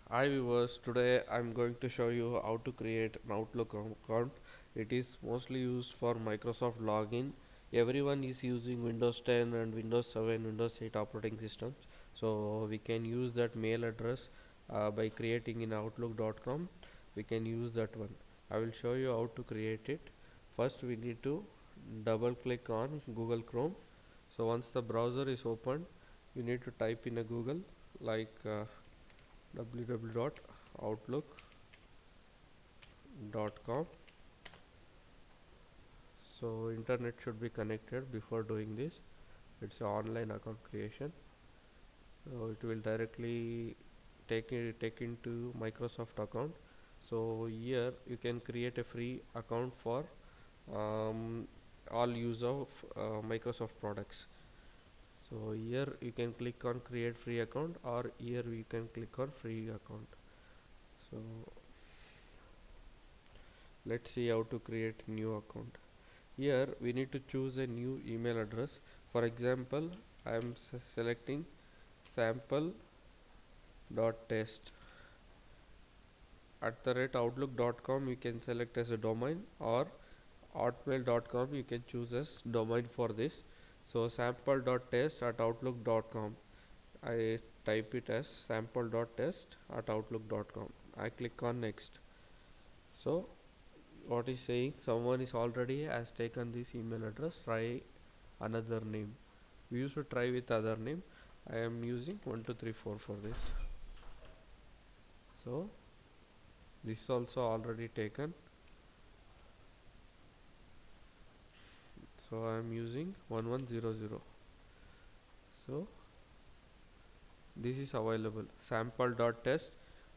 Hi viewers, today I'm going to show you how to create an Outlook account. It is mostly used for Microsoft login. Everyone is using Windows 10 and Windows 7, Windows 8 operating systems. So we can use that mail address by creating in outlook.com. We can use that one. I will show you how to create it. First we need to double click on Google Chrome. So once the browser is opened, you need to type in a Google like www.outlook.com. So internet should be connected before doing this. It's an online account creation, so it will directly take into Microsoft account. So here you can create a free account for um, all use of Microsoft products. So here you can click on create free account, or here we can click on free account. So let's see how to create new account. Here we need to choose a new email address. For example, I am selecting sample.test at the rate outlook.com. You can select as a domain, or hotmail.com you can choose as domain for this. So sample.test at outlook.com, I type it as sample.test at outlook.com. I click on next. So what is saying, someone is already has taken this email address, try another name. We used to try with other name. I am using 1234 for this. So this is also already taken, so I am using 1100. So this is available, sample.test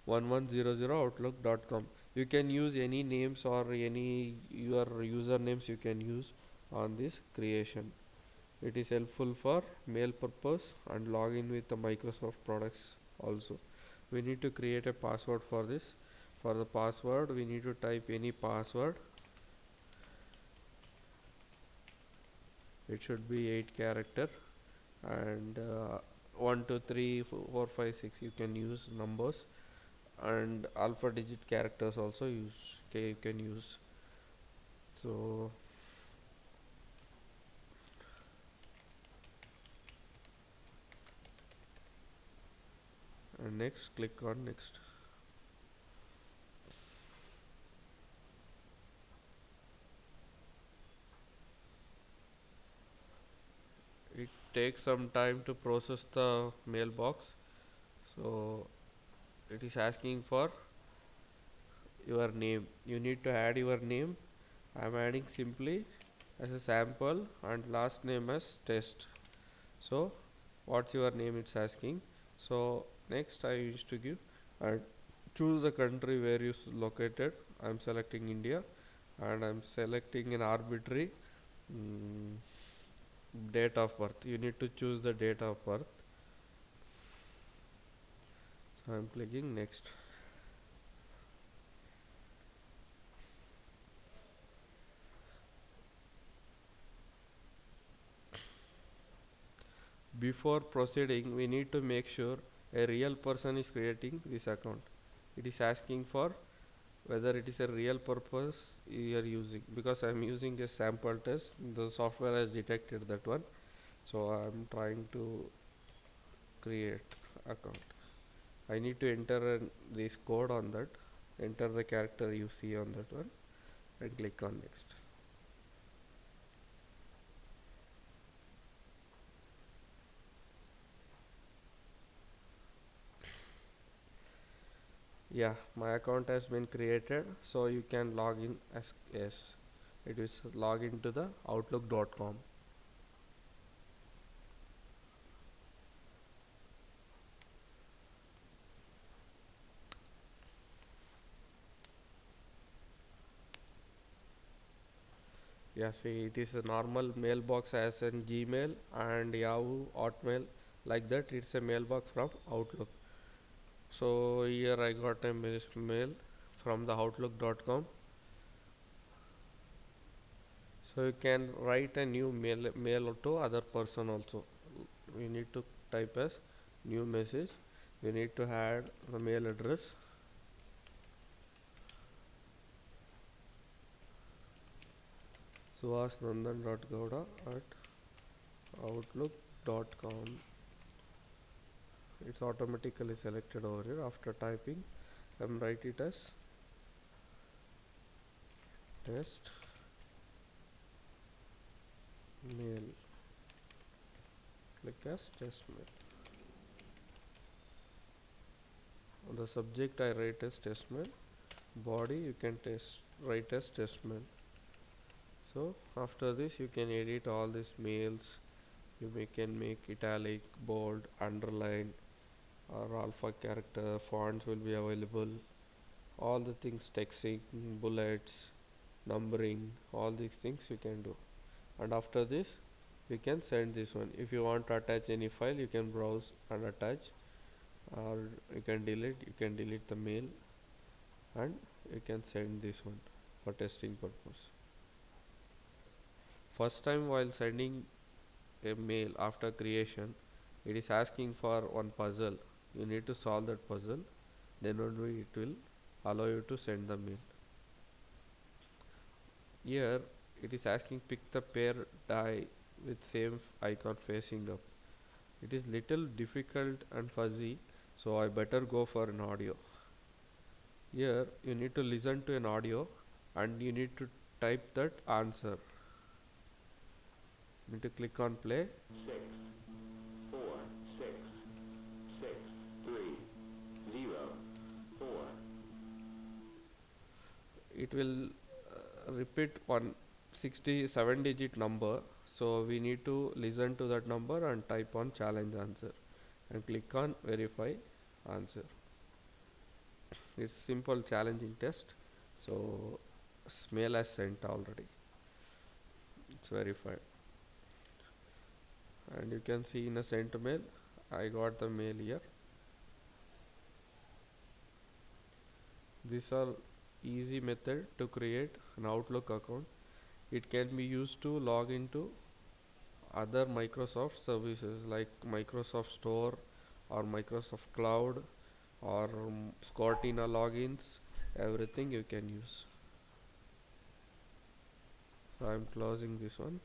1100 outlook.com. You can use any names or any your usernames you can use on this creation. It is helpful for mail purpose and login with the Microsoft products also. We need to create a password for this. For the password we need to type any password. It should be 8 character, and 1 2 3 4 5 6 you can use numbers, and alpha digit characters also you can use. So and next click on next. It takes some time to process the mailbox. So it is asking for your name. You need to add your name. I am adding simply as a sample and last name as test. So what's your name, it's asking. So next I used to give and choose the country where you located. I'm selecting India, and I'm selecting an arbitrary mm, date of birth. You need to choose the date of birth. So I'm clicking next. Before proceeding, we need to make sure a real person is creating this account. It is asking for whether it is a real purpose you are using, because I am using a sample test. The software has detected that one, so I am trying to create account. I need to enter this code on that. Enter the character you see on that one and click on next. Yeah, my account has been created, so you can log in as yes. It is log into the outlook.com. Yeah, see, it is a normal mailbox as in Gmail and Yahoo, Hotmail, like that. It's a mailbox from Outlook. So here I got a mail from the outlook.com. So you can write a new mail to other person also. We need to type as new message. we need to add the mail address. suhasnandan.gowda@outlook.com. It's automatically selected over here. After typing, write it as test mail. Click as test mail. On the subject I write as test mail. Body you can write as test mail. So after this you can edit all these mails. Can make italic, bold, underline, or alpha character. Fonts will be available. All the things, texting, bullets, numbering, all these things you can do. And after this we can send this one. If you want to attach any file, you can browse and attach, or you can delete the mail, and you can send this one for testing purpose. First time while sending a mail after creation, it is asking for one puzzle. You need to solve that puzzle, then only it will allow you to send the mail. Here it is asking pick the pair die with same icon facing up. It is little difficult and fuzzy, so I better go for an audio. Here you need to listen to an audio and you need to type that answer. You need to click on play. 6, 4, 6, 6, 3, 0, 4. It will repeat 167 digit number, so we need to listen to that number and type on challenge answer and click on verify answer. It's simple challenging test, so mail has sent already. It's verified, and you can see in a sent mail I got the mail here. These are easy method to create an Outlook account. It can be used to log into other Microsoft services like Microsoft Store or Microsoft Cloud or Cortina logins. Everything you can use. So I'm closing this one.